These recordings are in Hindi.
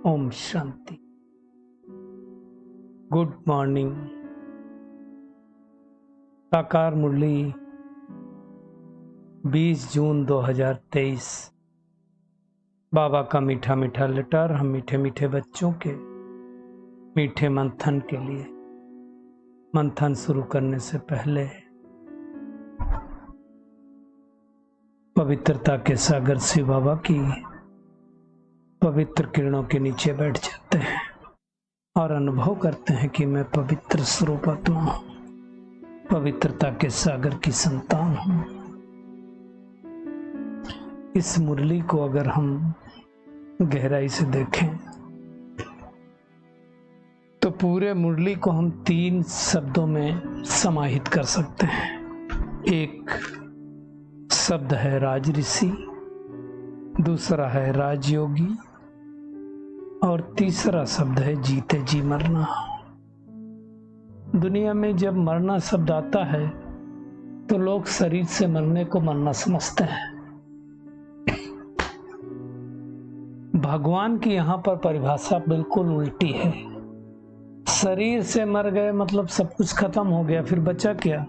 ओम शांति। Good morning. साकार मुरली 20 जून 2023। बाबा का मीठा मीठा लेटर हम मीठे मीठे बच्चों के मीठे मंथन के लिए। मंथन शुरू करने से पहले पवित्रता के सागर शिव बाबा की पवित्र किरणों के नीचे बैठ जाते हैं और अनुभव करते हैं कि मैं पवित्र स्वरूप आत्मा हूं, पवित्रता के सागर की संतान हूं। इस मुरली को अगर हम गहराई से देखें तो पूरे मुरली को हम 3 शब्दों में समाहित कर सकते हैं। एक शब्द है राज ऋषि, दूसरा है राजयोगी और तीसरा शब्द है जीते जी मरना। दुनिया में जब मरना शब्द आता है तो लोग शरीर से मरने को मरना समझते हैं। भगवान की यहाँ पर परिभाषा बिल्कुल उल्टी है। शरीर से मर गए मतलब सब कुछ खत्म हो गया, फिर बचा क्या?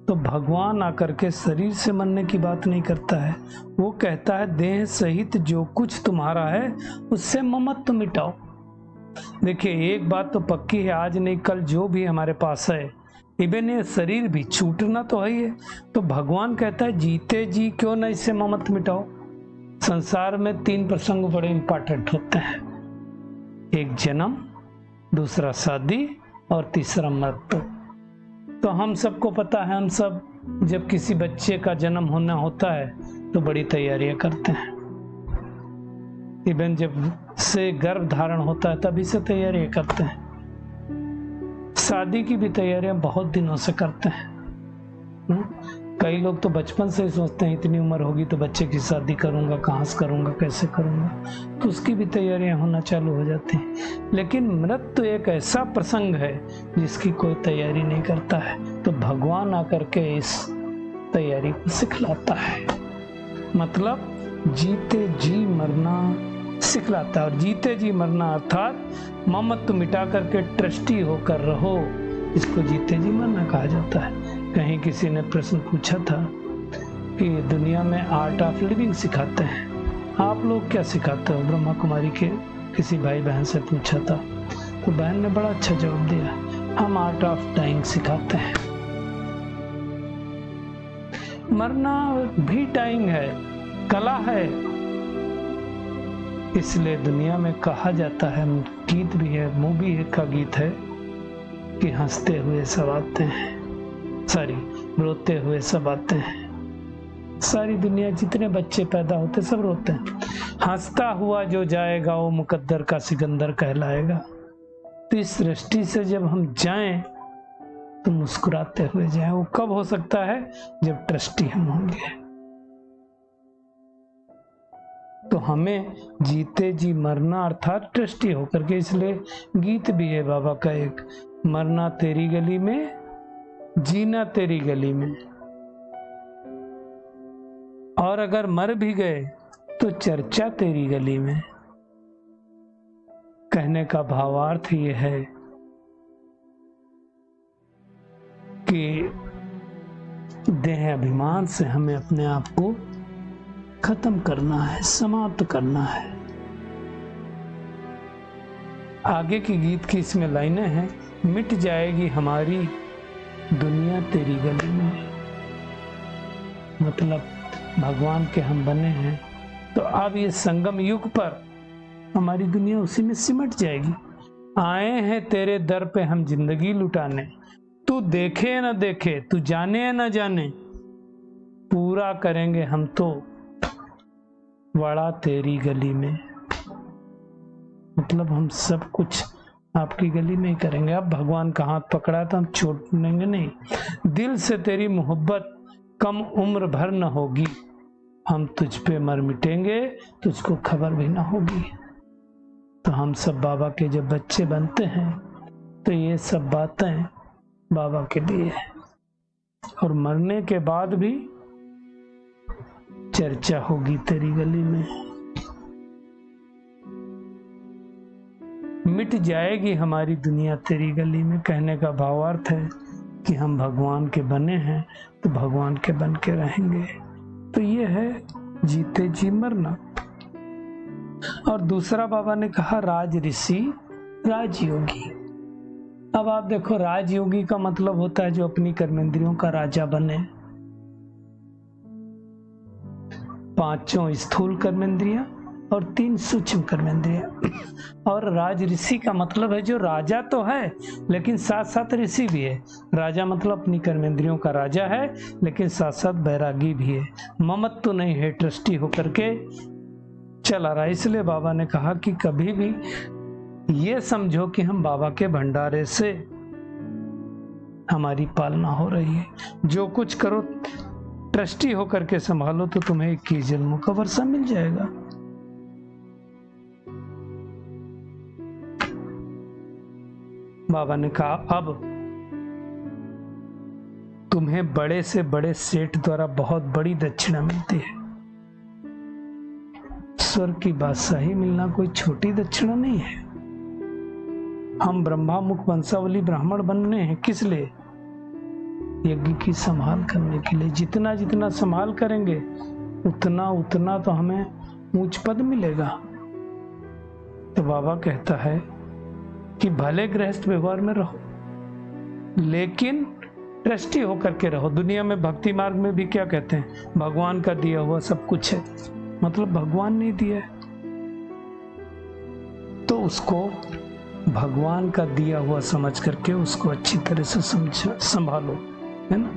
तो भगवान आकर के शरीर से मरने की बात नहीं करता है। वो कहता है देह सहित जो कुछ तुम्हारा है उससे ममत्व मिटाओ। देखिए, एक बात तो पक्की है, आज नहीं कल जो भी हमारे पास है, इवन ये शरीर भी छूटना तो है ही है। तो भगवान कहता है जीते जी क्यों न इससे ममत्व मिटाओ। संसार में 3 प्रसंग बड़े इंपॉर्टेंट होते हैं। एक जन्म, दूसरा शादी और तीसरा मृत्यु। तो हम सबको पता है, हम सब जब किसी बच्चे का जन्म होना होता है तो बड़ी तैयारियां करते हैं। इवन जब से गर्भ धारण होता है तभी से तैयारियां करते हैं। शादी की भी तैयारियां बहुत दिनों से करते हैं। कई लोग तो बचपन से ही सोचते हैं इतनी उम्र होगी तो बच्चे की शादी करूंगा, कहाँ से करूंगा, कैसे करूंगा, तो उसकी भी तैयारियां होना चालू हो जाती हैं। लेकिन मृत्यु एक ऐसा प्रसंग है जिसकी कोई तैयारी नहीं करता है, तो भगवान आकर के इस तैयारी को सिखलाता है। मतलब जीते जी मरना सिखलाता है। और जीते जी मरना अर्थात ममत्व मिटा करके ट्रस्टी होकर रहो, इसको जीते जी मरना कहा जाता है। कहीं किसी ने प्रश्न पूछा था कि दुनिया में आर्ट ऑफ लिविंग सिखाते हैं, आप लोग क्या सिखाते हो? ब्रह्मा कुमारी के किसी भाई बहन से पूछा था, तो बहन ने बड़ा अच्छा जवाब दिया, हम आर्ट ऑफ डाइंग सिखाते हैं। मरना भी डाइंग है, कला है। इसलिए दुनिया में कहा जाता है, गीत भी है, मूवी का गीत है कि हंसते हुए सब आते हैं, रोते हुए सब आते हैं। सारी दुनिया जितने बच्चे पैदा होते सब रोते हैं। हंसता हुआ जो जाएगा वो मुकद्दर का सिकंदर कहलाएगा। तो इस दृष्टि से जब हम जाएं तो मुस्कुराते हुए जाएं। वो कब हो सकता है? जब ट्रस्टी हम होंगे। तो हमें जीते जी मरना अर्थात ट्रस्टी होकर के, इसलिए गीत भी है बाबा का एक, मरना तेरी गली में, जीना तेरी गली में। और अगर मर भी गए तो चर्चा तेरी गली में। कहने का भावार्थ ये है कि देह अभिमान से हमें अपने आप को खत्म करना है, समाप्त करना है। आगे की गीत की इसमें लाइनें हैं, मिट जाएगी हमारी दुनिया तेरी गली में। मतलब भगवान के हम बने हैं तो अब ये संगम युग पर हमारी दुनिया उसी में सिमट जाएगी। आए हैं तेरे दर पे हम जिंदगी लुटाने, तू देखे न देखे, तू जाने न जाने, पूरा करेंगे हम तो वड़ा तेरी गली में। मतलब हम सब कुछ आपकी गली में ही करेंगे। अब भगवान का हाथ पकड़ा तो हम छोड़ेंगे नहीं। दिल से तेरी मोहब्बत कम उम्र भर न होगी, हम तुझ पे मर मिटेंगे, तुझको खबर भी ना होगी। तो हम सब बाबा के जब बच्चे बनते हैं तो ये सब बातें बाबा के लिए है। और मरने के बाद भी चर्चा होगी तेरी गली में। मिट जाएगी हमारी दुनिया तेरी गली में। कहने का भावार्थ है कि हम भगवान के बने हैं तो भगवान के बन के रहेंगे। तो ये है जीते जी मरना। और दूसरा बाबा ने कहा राज ऋषि राजयोगी। अब आप देखो, राजयोगी का मतलब होता है जो अपनी कर्मेंद्रियों का राजा बने। 5 स्थूल कर्मेंद्रियां और 3 सूक्ष्म कर्मेंद्रियां। और राज ऋषि का मतलब है जो राजा तो है लेकिन साथ साथ ऋषि भी है। राजा मतलब अपनी कर्मेंद्रियों का राजा है लेकिन साथ साथ बैरागी भी है, ममत्व तो नहीं है, ट्रस्टी होकर के चला रहा। इसलिए बाबा ने कहा कि कभी भी ये समझो कि हम बाबा के भंडारे से हमारी पालना हो रही है। जो कुछ करो ट्रस्टी होकर के संभालो तो तुम्हें 21 जन्मों का वर्षा मिल जाएगा। बाबा ने कहा अब तुम्हें बड़े से बड़े सेठ द्वारा बहुत बड़ी दक्षिणा मिलती है। स्वर्ग की बादशाही मिलना कोई छोटी दक्षिणा नहीं है। हम ब्रह्मा मुख वंशावली ब्राह्मण बनने हैं, किस लिए? यज्ञ की संभाल करने के लिए। जितना जितना संभाल करेंगे उतना उतना तो हमें ऊंच पद मिलेगा। तो बाबा कहता है कि भले गृहस्थ व्यवहार में रहो लेकिन ट्रस्टी होकर के रहो। दुनिया में भक्ति मार्ग में भी क्या कहते हैं, भगवान का दिया हुआ सब कुछ है, मतलब भगवान ने दिया है तो उसको भगवान का दिया हुआ समझ करके उसको अच्छी तरह से संभालो, है ना।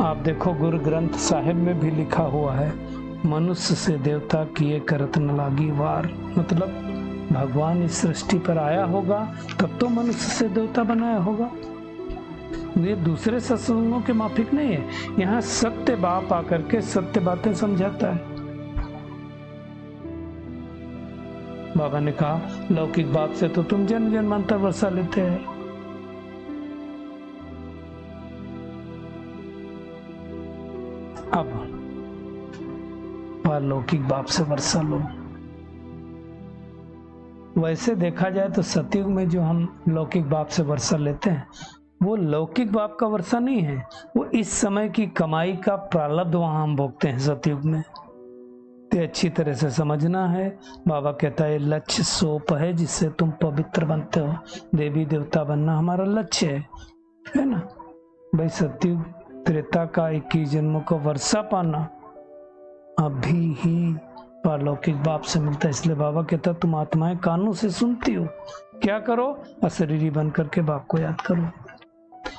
आप देखो गुरु ग्रंथ साहिब में भी लिखा हुआ है, मनुष्य से देवता किए करत न लागी वार। मतलब भगवान इस सृष्टि पर आया होगा तब तो मनुष्य से देवता बनाया होगा। ये दूसरे सत्संगों के माफिक नहीं है। यहाँ सत्य बाप आकर के सत्य बातें समझाता है। बाबा ने कहा लौकिक बाप से तो तुम जन्म जन्मांतर वर्षा लेते हैं, अब लौकिक बाप से वर्षा लो। वैसे देखा जाए तो सतयुग में जो हम लौकिक बाप से वर्षा लेते हैं वो लौकिक बाप का वर्षा नहीं है, वो इस समय की कमाई का प्रारब्ध वहां हम भोगते हैं सतयुग में। तो अच्छी तरह से समझना है। बाबा कहता है लक्ष्य सोप है जिससे तुम पवित्र बनते हो। देवी देवता बनना हमारा लक्ष्य है ना भाई। सतयुग त्रेता का 21 जन्मों का वर्षा पाना अभी ही पारलौकिक बाप से मिलता है। इसलिए बाबा कहता तुम आत्माएं कानों से सुनती हो, क्या करो, अशरीरी बन करके बाप को याद करो।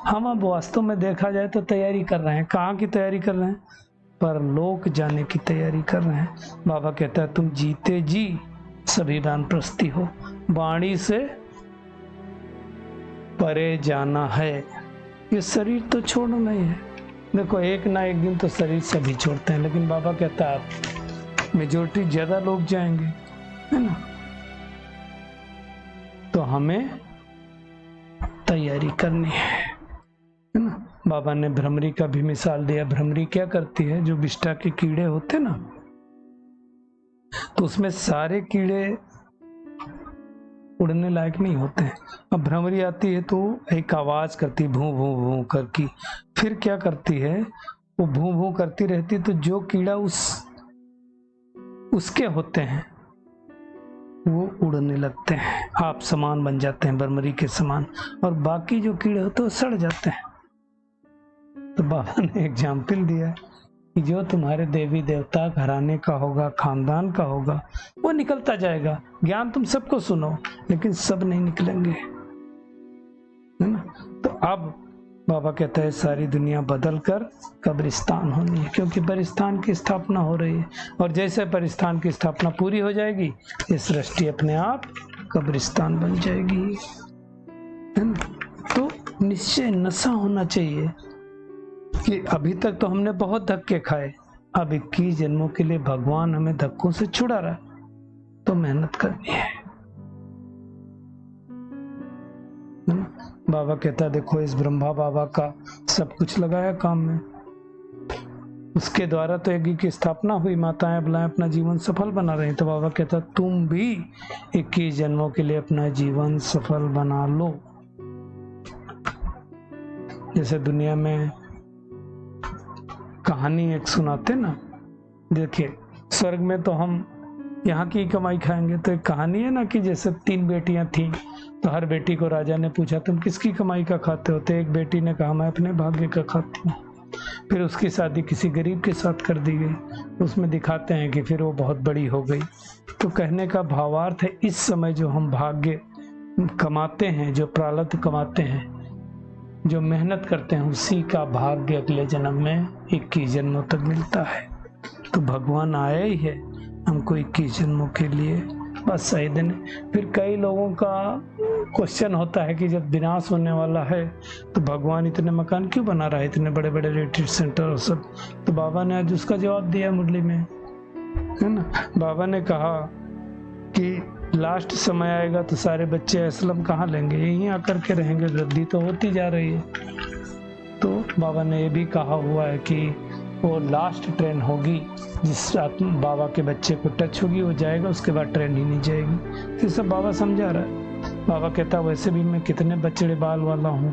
हम अब वास्तव में देखा जाए तो तैयारी कर रहे हैं। कहाँ की तैयारी कर रहे हैं? परलोक जाने की तैयारी कर रहे हैं। बाबा कहता है तुम जीते जी शरीरान प्रस्ती हो, वाणी से परे जाना है। ये शरीर तो छोड़ना ही है। देखो एक ना एक दिन तो शरीर सभी छोड़ते हैं, लेकिन बाबा कहता है मेजोरिटी ज्यादा लोग जाएंगे, है ना। तो हमें तैयारी करनी है ना। बाबा ने भ्रमरी का भी मिसाल दिया। भ्रमरी क्या करती है, जो विष्ठा के कीड़े होते ना, तो उसमें सारे कीड़े उड़ने लायक नहीं होते हैं। अब भ्रमरी आती है तो एक आवाज करती भू भू भू करके, फिर क्या करती है वो भू भू करती रहती, तो जो कीड़ा उसके होते हैं वो उड़ने लगते हैं, आप समान बन जाते हैं भ्रमरी के समान, और बाकी जो कीड़े होते हैं वो सड़ जाते हैं। तो बाबा ने एग्जाम्पल दिया कि जो तुम्हारे देवी देवता घराने का होगा, खानदान का होगा, वो निकलता जाएगा। ज्ञान तुम सबको सुनो लेकिन सब नहीं निकलेंगे, है ना। तो अब बाबा कहता है सारी दुनिया बदल कर कब्रिस्तान होनी है, क्योंकि परिस्थान की स्थापना हो रही है। और जैसे परिस्थान की स्थापना पूरी हो जाएगी ये सृष्टि अपने आप कब्रिस्तान बन जाएगी, है ना। तो निश्चय नशा होना चाहिए कि अभी तक तो हमने बहुत धक्के खाए, अब 21 जन्मों के लिए भगवान हमें धक्कों से छुड़ा रहा है, तो मेहनत करनी है। बाबा कहता है देखो इस ब्रह्मा बाबा का सब कुछ लगाया काम में, उसके द्वारा तो यज्ञ की स्थापना हुई, माताएं अबलाएं अपना जीवन सफल बना रही। तो बाबा कहता तुम भी 21 जन्मों के लिए अपना जीवन सफल बना लो। जैसे दुनिया में कहानी एक सुनाते ना, देखिए स्वर्ग में तो हम यहाँ की कमाई खाएंगे। तो एक कहानी है ना कि जैसे 3 बेटियां थीं, तो हर बेटी को राजा ने पूछा तुम किसकी कमाई का खाते हो? तो एक बेटी ने कहा मैं अपने भाग्य का खाती हूँ। फिर उसकी शादी किसी गरीब के साथ कर दी गई। उसमें दिखाते हैं कि फिर वो बहुत बड़ी हो गई। तो कहने का भावार्थ है इस समय जो हम भाग्य कमाते हैं, जो प्रारब्ध कमाते हैं, जो मेहनत करते हैं, उसी का भाग्य अगले जन्म में 21 जन्मों तक मिलता है। तो भगवान आया ही है हमको 21 जन्मों के लिए बस सही दिन। फिर कई लोगों का क्वेश्चन होता है कि जब विनाश होने वाला है तो भगवान इतने मकान क्यों बना रहा है, इतने बड़े बड़े रिट्रीट सेंटर और सब। तो बाबा ने आज उसका जवाब दिया मुरली में, है ना। बाबा ने कहा कि लास्ट समय आएगा तो सारे बच्चे असलम कहाँ लेंगे, यहीं आकर के रहेंगे, वृद्धि तो होती जा रही है। तो बाबा ने ये भी कहा हुआ है कि वो लास्ट ट्रेन होगी, जिस बाबा के बच्चे को टच होगी वो जाएगा, उसके बाद ट्रेन ही नहीं जाएगी। तो सब बाबा समझा रहा है। बाबा कहता वैसे भी मैं कितने बचड़े बाल वाला हूँ,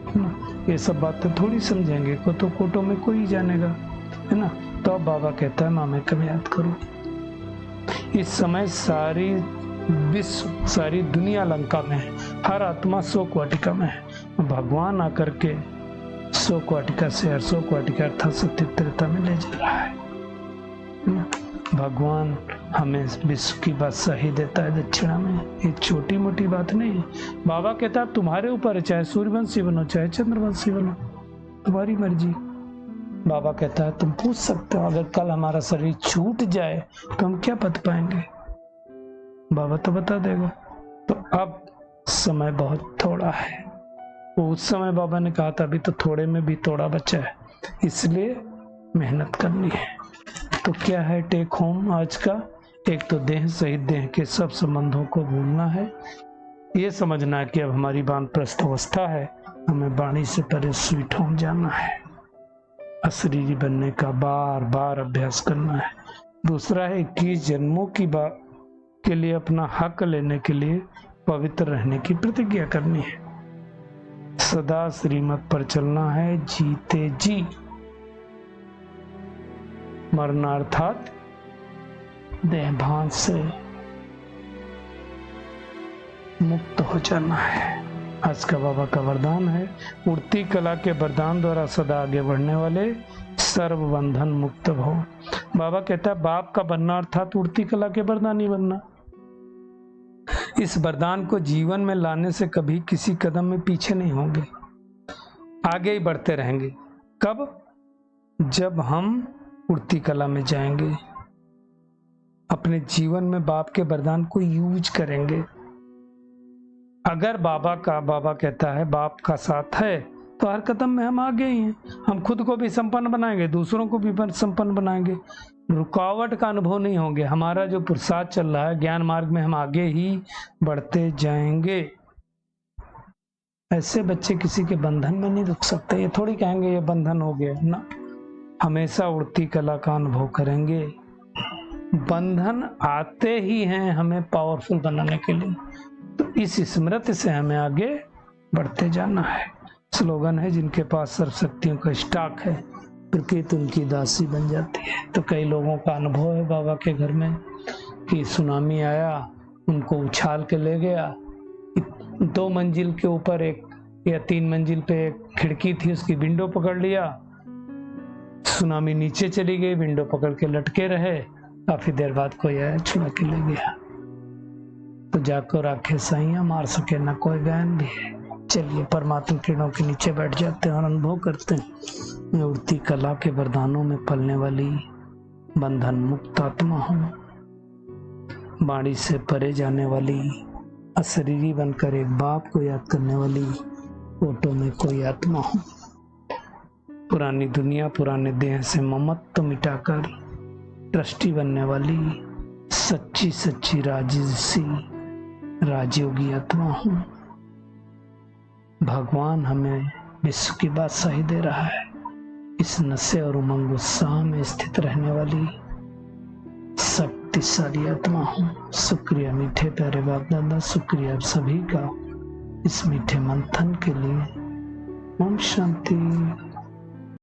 है ना, ये सब बातें थोड़ी समझेंगे, को तो कोटो में कोई जानेगा, है ना। तो अब बाबा कहता है मामे कब याद करो। इस समय सारी विश्व, सारी दुनिया लंका में है, हर आत्मा शोक वाटिका में है। भगवान आकर के शोक वाटिका से हर शोक वाटिका अर्थात सत्य त्रेता में ले जा रहा है। भगवान हमें विश्व की बादशाही देता है दक्षिणा में, एक छोटी मोटी बात नहीं है। बाबा कहता है तुम्हारे ऊपर है, चाहे सूर्यवंशी बनो चाहे चंद्रवंशी बनो, तुम्हारी मर्जी। बाबा कहता है तुम पूछ सकते हो अगर कल हमारा शरीर छूट जाए तो हम क्या पद पाएंगे, बाबा तो बता देगा। तो अब समय बहुत थोड़ा है। उस समय बाबा ने कहा था अभी तो थोड़े में भी थोड़ा बचा है, इसलिए मेहनत करनी है। तो क्या है टेक होम आज का? एक तो देह सहित देह के सब संबंधों को भूलना है, ये समझना है कि अब हमारी वानप्रस्थ अवस्था है, हमें वाणी से परे स्वीट होम जाना है, अशरीरी बनने का बार बार अभ्यास करना है। दूसरा है 21 जन्मों की बात के लिए अपना हक लेने के लिए पवित्र रहने की प्रतिज्ञा करनी है। सदा श्रीमत पर चलना है, जीते जी मरना अर्थात देहभान से मुक्त हो जाना है। आज का बाबा का वरदान है उड़ती कला के वरदान द्वारा सदा आगे बढ़ने वाले सर्व बंधन मुक्त हो। बाबा कहता है बाप का बनना अर्थात उड़ती कला के वरदानी बनना। इस वरदान को जीवन में लाने से कभी किसी कदम में पीछे नहीं होंगे, आगे ही बढ़ते रहेंगे। कब? जब हम उड़ती कला में जाएंगे, अपने जीवन में बाप के वरदान को यूज करेंगे। अगर बाबा कहता है बाप का साथ है तो हर कदम में हम आगे ही हैं। हम खुद को भी संपन्न बनाएंगे, दूसरों को भी संपन्न बनाएंगे, रुकावट का अनुभव नहीं होंगे। हमारा जो पुरुषार्थ चल रहा है ज्ञान मार्ग में, हम आगे ही बढ़ते जाएंगे। ऐसे बच्चे किसी के बंधन में नहीं रुक सकते। ये थोड़ी कहेंगे ये बंधन हो गया ना, हमेशा उड़ती कला का अनुभव करेंगे। बंधन आते ही हैं हमें पावरफुल बनाने के लिए, तो इस स्मृति से हमें आगे बढ़ते जाना है। स्लोगन है जिनके पास सर्व शक्तियों का स्टॉक है प्रकृति उनकी दासी बन जाती है। तो कई लोगों का अनुभव है बाबा के घर में कि सुनामी आया, उनको उछाल के ले गया। 2 मंजिल के ऊपर एक या 3 मंजिल पे एक खिड़की थी, उसकी विंडो पकड़ लिया, सुनामी नीचे चली गई, विंडो पकड़ के लटके रहे। काफी देर बाद कोई आया छुड़ा के ले गया। तो जाको राखे साइया मार सके ना कोई बहन भी है। चलिए परमात्मा किरणों के नीचे बैठ जाते हैं और अनुभव करते हैं मैं उड़ती कला के वरदानों में पलने वाली बंधन मुक्त आत्मा हूँ, वाणी से परे जाने वाली, अशरीरी बनकर एक बाप को याद करने वाली फोटो में कोई आत्मा हूँ। पुरानी दुनिया पुराने देह से ममत्व मिटाकर ट्रस्टी बनने वाली सच्ची सच्ची राजसी राजयोगी आत्मा हूँ। भगवान हमें विश्व की बादशाही दे रहा है, इस नशे और उमंग उत्साह में स्थित रहने वाली शक्तिशाली आत्मा हूँ। शुक्रिया मीठे प्यारे बाप दादा, शुक्रिया आप सभी का इस मीठे मंथन के लिए। ओम शांति।